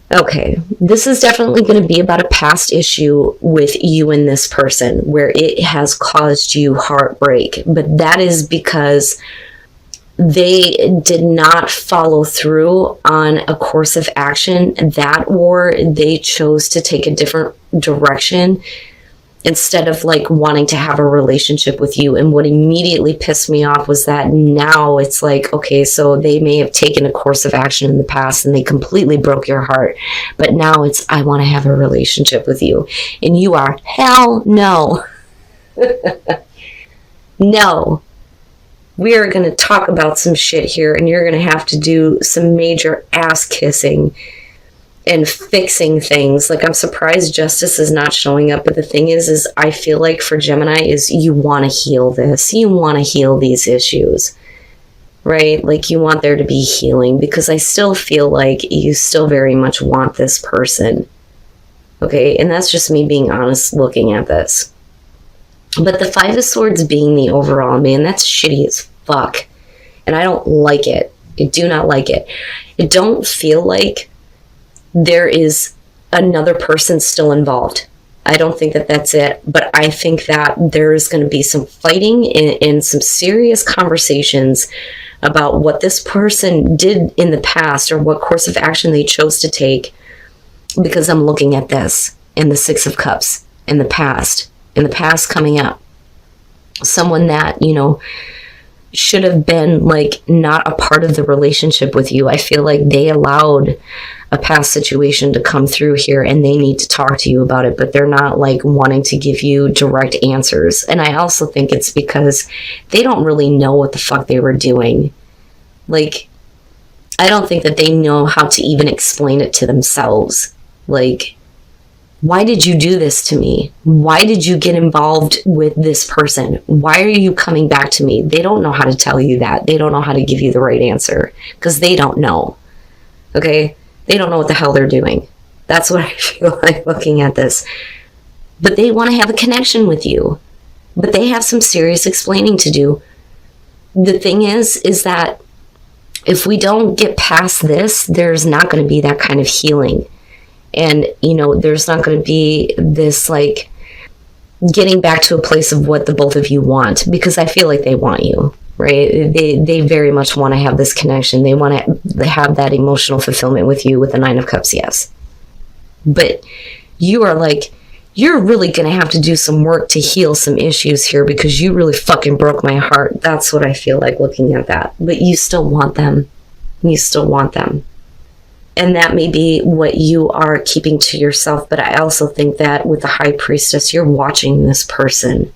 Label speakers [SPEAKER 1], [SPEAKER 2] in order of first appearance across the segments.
[SPEAKER 1] Okay, this is definitely going to be about a past issue with you and this person where it has caused you heartbreak, but that is because they did not follow through on a course of action, that or they chose to take a different direction instead of like wanting to have a relationship with you. And what immediately pissed me off was that now it's like, okay, so they may have taken a course of action in the past and they completely broke your heart, but now it's, I want to have a relationship with you. And you are, hell no. No. We are going to talk about some shit here, and you're going to have to do some major ass kissing and fixing things. Like, I'm surprised justice is not showing up, but the thing is I feel like for Gemini is you want to heal this. You want to heal these issues, right? Like, you want there to be healing, because I still feel like you still very much want this person. Okay, and that's just me being honest looking at this. But the Five of Swords being the overall, man, that's shitty as fuck. And I don't like it. I do not like it. I don't feel like there is another person still involved. I don't think that that's it. But I think that there is going to be some fighting and some serious conversations about what this person did in the past or what course of action they chose to take. Because I'm looking at this in the Six of Cups in the past coming up. Someone that, you know, should have been like not a part of the relationship with you. I feel like they allowed a past situation to come through here and they need to talk to you about it, but they're not like wanting to give you direct answers. And I also think it's because they don't really know what the fuck they were doing. Like, I don't think that they know how to even explain it to themselves. Like, why did you do this to me? Why did you get involved with this person? Why are you coming back to me? They don't know how to tell you that. They don't know how to give you the right answer because they don't know. Okay? They don't know what the hell they're doing. That's what I feel like looking at this. But they want to have a connection with you. But they have some serious explaining to do. The thing is that if we don't get past this, there's not going to be that kind of healing. And, you know, there's not going to be this, like, getting back to a place of what the both of you want. Because I feel like they want you, right? They very much want to have this connection. They want to have that emotional fulfillment with you with the Nine of Cups, yes. But you are like, you're really going to have to do some work to heal some issues here because you really fucking broke my heart. That's what I feel like looking at that. But you still want them. You still want them. And that may be what you are keeping to yourself. But I also think that with the High Priestess, you're watching this person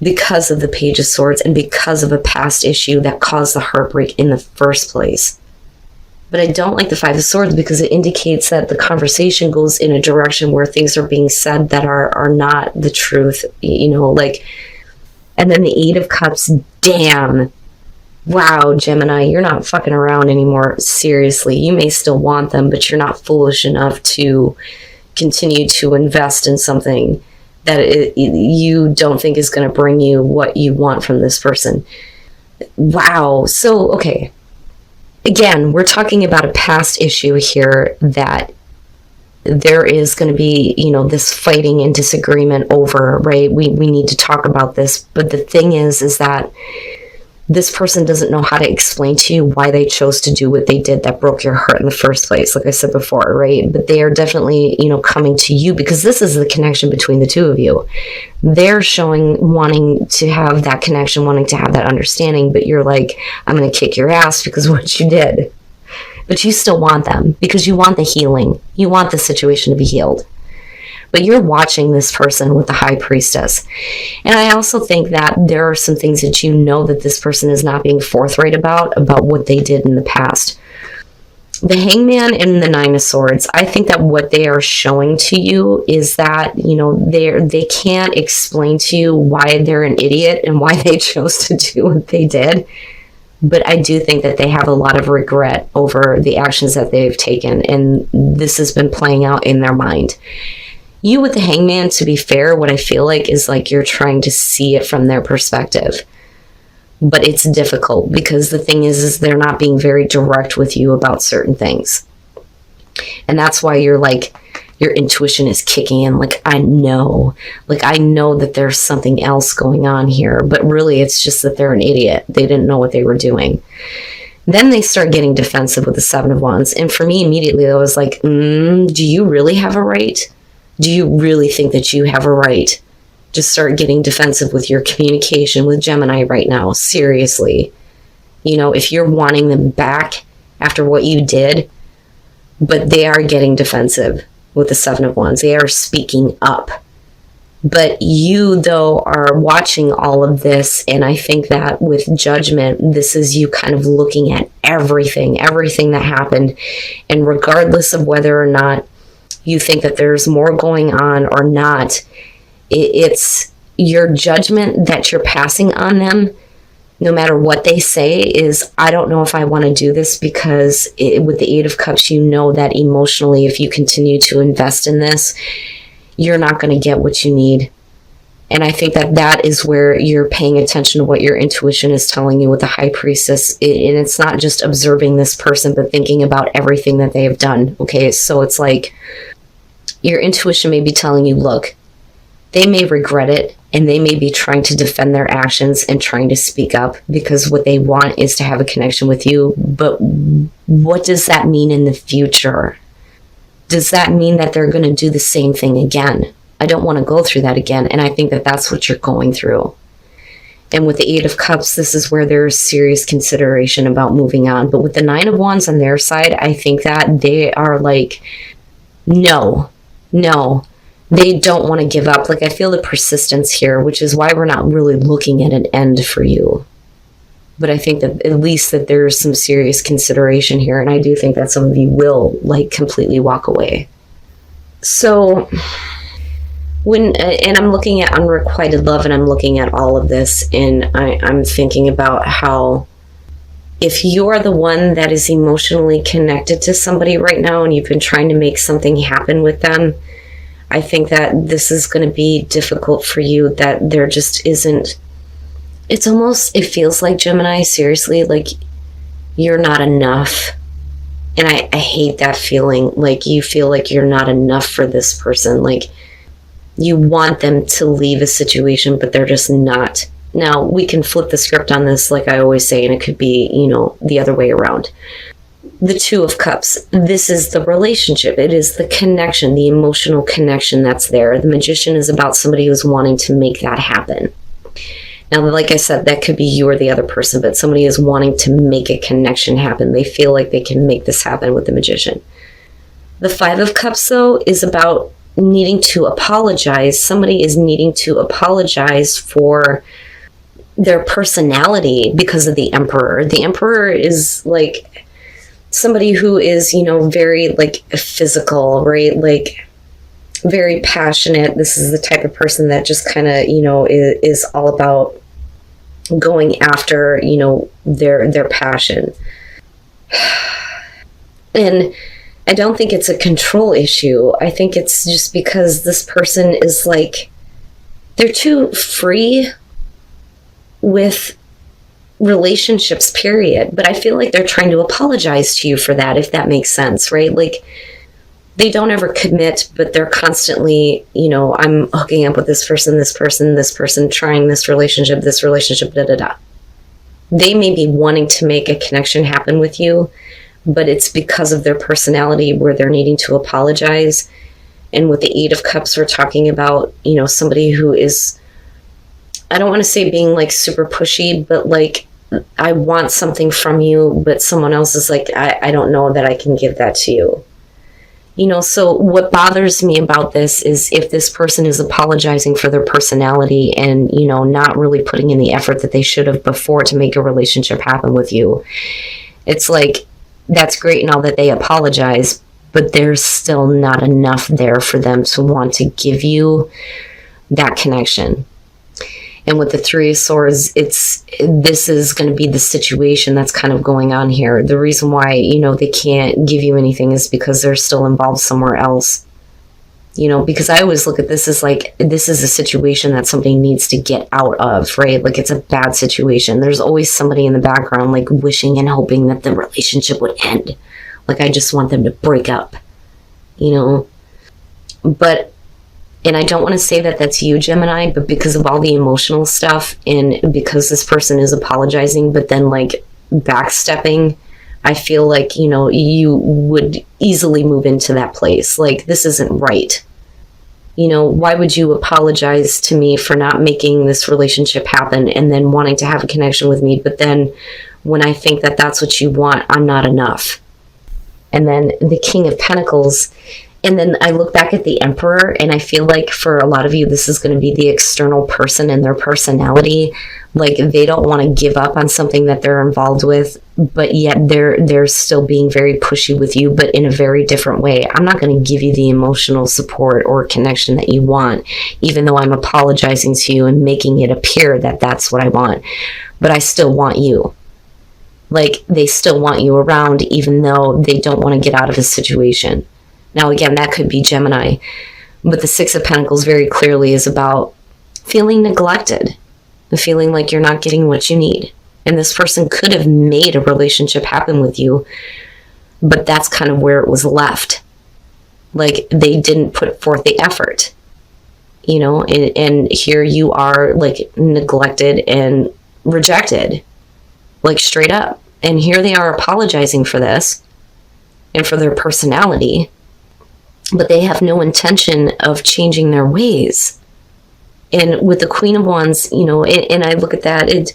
[SPEAKER 1] because of the Page of Swords and because of a past issue that caused the heartbreak in the first place. But I don't like the Five of Swords because it indicates that the conversation goes in a direction where things are being said that are not the truth, you know, like, and then the Eight of Cups, damn. Wow, Gemini, you're not fucking around anymore. Seriously, you may still want them, but you're not foolish enough to continue to invest in something that you don't think is going to bring you what you want from this person. Wow. So, okay. Again, we're talking about a past issue here that there is going to be, you know, this fighting and disagreement over, right? We need to talk about this. But the thing is that this person doesn't know how to explain to you why they chose to do what they did that broke your heart in the first place, like I said before, right? But they are definitely, you know, coming to you because this is the connection between the two of you. They're showing wanting to have that connection, wanting to have that understanding, but you're like, I'm going to kick your ass because of what you did. But you still want them because you want the healing. You want the situation to be healed. But you're watching this person with the High Priestess. And I also think that there are some things that you know that this person is not being forthright about what they did in the past. The Hangman and the Nine of Swords, I think that what they are showing to you is that, you know, they can't explain to you why they're an idiot and why they chose to do what they did. But I do think that they have a lot of regret over the actions that they've taken. And this has been playing out in their mind. You with the Hangman, to be fair, what I feel like is like you're trying to see it from their perspective. But it's difficult because the thing is they're not being very direct with you about certain things. And that's why you're like, your intuition is kicking in. Like, I know that there's something else going on here, but really it's just that they're an idiot. They didn't know what they were doing. Then they start getting defensive with the Seven of Wands. And for me, immediately, I was like, do you really have a right? Do you really think that you have a right to start getting defensive with your communication with Gemini right now? Seriously. You know, if you're wanting them back after what you did, but they are getting defensive with the Seven of Wands. They are speaking up. But you, though, are watching all of this, and I think that with Judgment, this is you kind of looking at everything that happened, and regardless of whether or not you think that there's more going on or not, it's your judgment that you're passing on them, no matter what they say, is, I don't know if I want to do this, because with the Eight of Cups, you know that emotionally, if you continue to invest in this, you're not going to get what you need. And I think that that is where you're paying attention to what your intuition is telling you with the High Priestess. And it's not just observing this person, but thinking about everything that they have done. Okay, so it's like your intuition may be telling you, look, they may regret it, and they may be trying to defend their actions and trying to speak up, because what they want is to have a connection with you. But what does that mean in the future? Does that mean that they're going to do the same thing again? I don't want to go through that again. And I think that that's what you're going through. And with the Eight of Cups, this is where there's serious consideration about moving on. But with the Nine of Wands on their side, I think that they are like, no, they don't want to give up. Like, I feel the persistence here, which is why we're not really looking at an end for you. But I think that at least that there's some serious consideration here. And I do think that some of you will like completely walk away. So and I'm looking at unrequited love, and I'm looking at all of this, and I'm thinking about how if you're the one that is emotionally connected to somebody right now, and you've been trying to make something happen with them, I think that this is going to be difficult for you, that there just isn't. It's almost, it feels like, Gemini, seriously, like you're not enough. And I hate that feeling. Like, you feel like you're not enough for this person. Like, you want them to leave a situation, but they're just not. Now, we can flip the script on this, like I always say, and it could be, you know, the other way around. The Two of Cups, this is the relationship. It is the connection, the emotional connection that's there. The Magician is about somebody who's wanting to make that happen. Now, like I said, that could be you or the other person, but somebody is wanting to make a connection happen. They feel like they can make this happen with the Magician. The Five of Cups, though, is about needing to apologize. Somebody is needing to apologize for their personality because of the Emperor. The Emperor is like somebody who is, you know, very like physical, right? Like very passionate. This is the type of person that just kind of, you know, is all about going after, you know, their passion. And I don't think it's a control issue. I think it's just because this person is like, they're too free with relationships, period. But I feel like they're trying to apologize to you for that, if that makes sense, right? Like, they don't ever commit, but they're constantly, you know, I'm hooking up with this person, trying this relationship, da, da, da. They may be wanting to make a connection happen with you, but it's because of their personality where they're needing to apologize. And with the Eight of Cups, we're talking about, you know, somebody who is, I don't want to say being like super pushy, but like, I want something from you, but someone else is like, I don't know that I can give that to you. You know, so what bothers me about this is if this person is apologizing for their personality and, you know, not really putting in the effort that they should have before to make a relationship happen with you. It's like, that's great and all that they apologize, but there's still not enough there for them to want to give you that connection. And with the Three of Swords, this is going to be the situation that's kind of going on here. The reason why, you know, they can't give you anything is because they're still involved somewhere else. You know, because I always look at this as like, this is a situation that somebody needs to get out of, right? Like, it's a bad situation. There's always somebody in the background, like, wishing and hoping that the relationship would end. Like, I just want them to break up. you know. But, and I don't want to say that that's you, Gemini, but because of all the emotional stuff and because this person is apologizing, but then like backstepping, I feel like, you know, you would easily move into that place. Like, this isn't right. You know, why would you apologize to me for not making this relationship happen and then wanting to have a connection with me? But then when I think that that's what you want, I'm not enough. And then the King of Pentacles. And then I look back at the Emperor, and I feel like for a lot of you, this is going to be the external person and their personality. Like, they don't want to give up on something that they're involved with, but yet they're still being very pushy with you, but in a very different way. I'm not going to give you the emotional support or connection that you want, even though I'm apologizing to you and making it appear that that's what I want. But I still want you. Like, they still want you around, even though they don't want to get out of a situation. Now, again, that could be Gemini, but the Six of Pentacles very clearly is about feeling neglected, the feeling like you're not getting what you need. And this person could have made a relationship happen with you, but that's kind of where it was left. Like, they didn't put forth the effort, you know, and here you are, like, neglected and rejected, like, straight up. And here they are apologizing for this and for their personality, but they have no intention of changing their ways. And with the Queen of Wands, you know, and I look at that,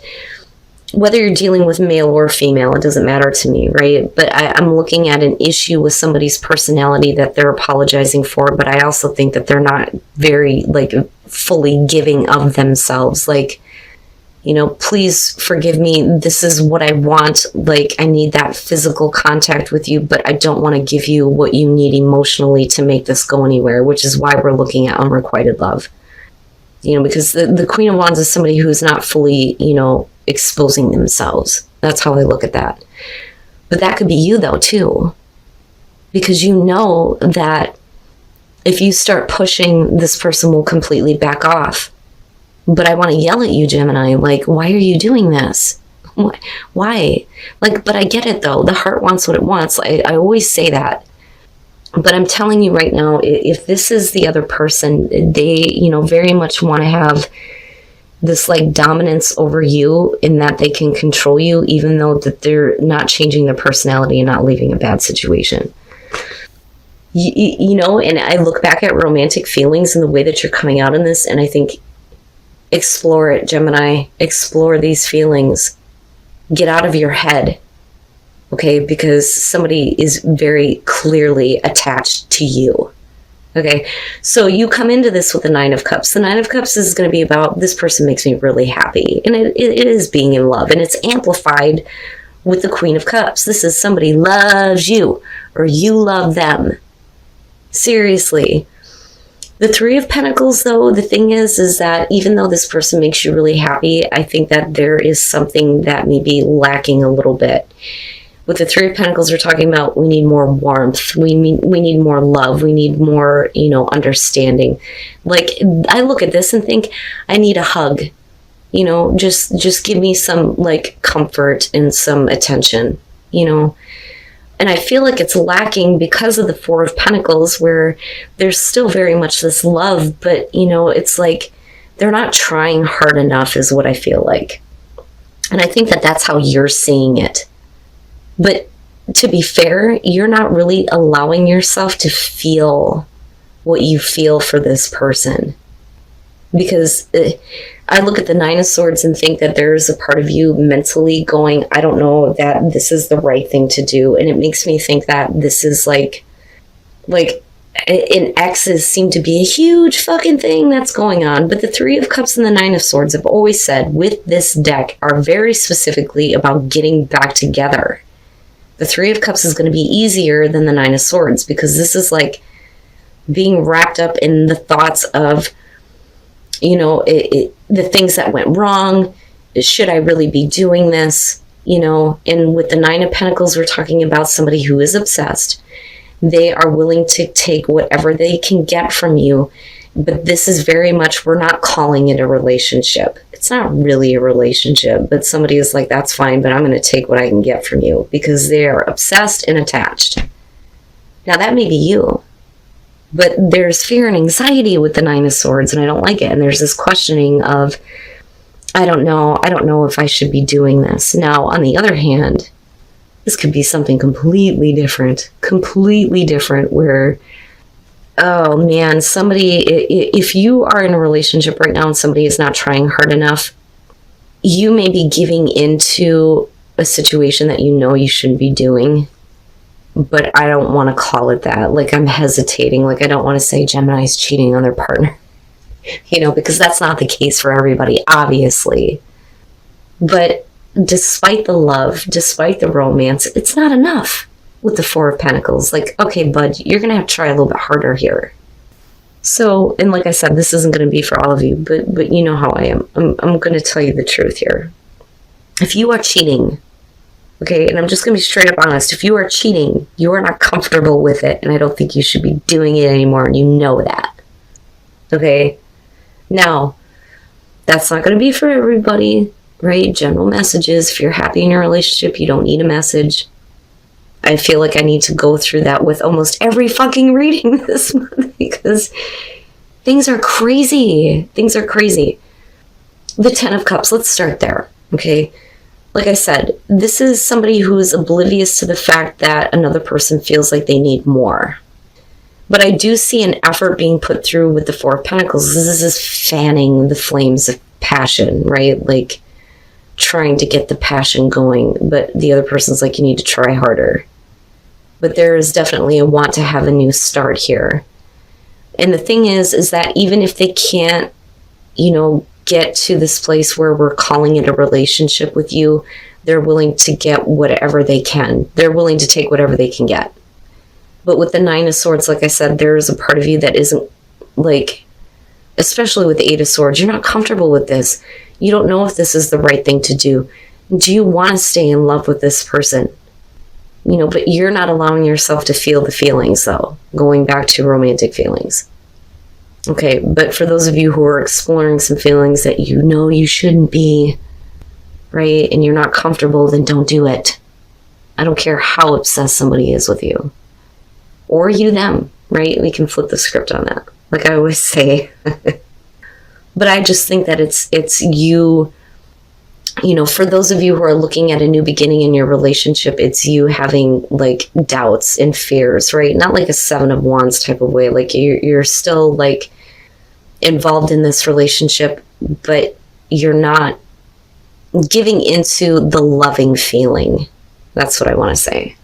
[SPEAKER 1] whether you're dealing with male or female, it doesn't matter to me, right? But I'm looking at an issue with somebody's personality that they're apologizing for, but I also think that they're not very, like, fully giving of themselves. Like, you know, please forgive me. This is what I want. Like, I need that physical contact with you, but I don't want to give you what you need emotionally to make this go anywhere, which is why we're looking at unrequited love. You know, because the Queen of Wands is somebody who's not fully, you know, exposing themselves. That's how I look at that. But that could be you, though, too. Because you know that if you start pushing, this person will completely back off. But I want to yell at you, Gemini, like, why are you doing this? Why? Like, but I get it, though. The heart wants what it wants. I always say that. But I'm telling you right now, if this is the other person, they, you know, very much want to have this, like, dominance over you in that they can control you, even though that they're not changing their personality and not leaving a bad situation. You know, and I look back at romantic feelings and the way that you're coming out in this, and I think, explore it, Gemini. Explore these feelings. Get out of your head, okay? Because somebody is very clearly attached to you, okay? So you come into this with the Nine of Cups. The Nine of Cups is going to be about, this person makes me really happy. And it is being in love. And it's amplified with the Queen of Cups. This is somebody loves you, or you love them. Seriously. The Three of Pentacles, though, the thing is that even though this person makes you really happy, I think that there is something that may be lacking a little bit. With the Three of Pentacles, we're talking about we need more warmth. We need more love. We need more, you know, understanding. Like, I look at this and think, I need a hug. You know, just give me some, like, comfort and some attention, you know. And I feel like it's lacking because of the Four of Pentacles, where there's still very much this love, but, you know, it's like they're not trying hard enough is what I feel like. And I think that that's how you're seeing it. But to be fair, you're not really allowing yourself to feel what you feel for this person. Because I look at the Nine of Swords and think that there's a part of you mentally going, I don't know that this is the right thing to do. And it makes me think that this is like in exes seem to be a huge fucking thing that's going on. But the Three of Cups and the Nine of Swords, I've always said with this deck, are very specifically about getting back together. The Three of Cups is going to be easier than the Nine of Swords, because this is like being wrapped up in the thoughts of, you know, the things that went wrong. Should I really be doing this? You know, and with the Nine of Pentacles, we're talking about somebody who is obsessed. They are willing to take whatever they can get from you. But this is very much, we're not calling it a relationship. It's not really a relationship, but somebody is like, that's fine, but I'm going to take what I can get from you, because they are obsessed and attached. Now, that may be you. But there's fear and anxiety with the Nine of Swords, and I don't like it. And there's this questioning of, I don't know if I should be doing this. Now, on the other hand, this could be something completely different where, oh man, somebody, if you are in a relationship right now and somebody is not trying hard enough, you may be giving into a situation that you know you shouldn't be doing. But I don't want to call it that. Like, I'm hesitating. Like, I don't want to say Gemini's cheating on their partner, because that's not the case for everybody, obviously. But despite the love, despite the romance, it's not enough with the Four of Pentacles. Like, okay, bud, you're going to have to try a little bit harder here. So, and like I said, this isn't going to be for all of you, but you know how I am. I'm going to tell you the truth here. If you are cheating, okay, and I'm just going to be straight up honest. If you are cheating, you are not comfortable with it, and I don't think you should be doing it anymore, and you know that. Okay? Now, that's not going to be for everybody, right? General messages. If you're happy in your relationship, you don't need a message. I feel like I need to go through that with almost every fucking reading this month because things are crazy. Things are crazy. The Ten of Cups, let's start there, okay? Like I said, this is somebody who is oblivious to the fact that another person feels like they need more. But I do see an effort being put through with the Four of Pentacles. This is fanning the flames of passion, right? Like trying to get the passion going. But the other person's like, you need to try harder. But there is definitely a want to have a new start here. And the thing is that even if they can't, get to this place where we're calling it a relationship with you, they're willing to get whatever they can. They're willing to take whatever they can get. But with the Nine of Swords, like I said, there is a part of you that isn't, like, especially with the Eight of Swords, you're not comfortable with this. You don't know if this is the right thing to do. Do you want to stay in love with this person? But you're not allowing yourself to feel the feelings, though, going back to romantic feelings. Okay, but for those of you who are exploring some feelings that you shouldn't be, right, and you're not comfortable, then don't do it. I don't care how obsessed somebody is with you. Or you them, right? We can flip the script on that, like I always say. But I just think that it's you, for those of you who are looking at a new beginning in your relationship, it's you having, like, doubts and fears, right? Not like a Seven of Wands type of way. Like, you're still, like, involved in this relationship, but you're not giving into the loving feeling. That's what I want to say.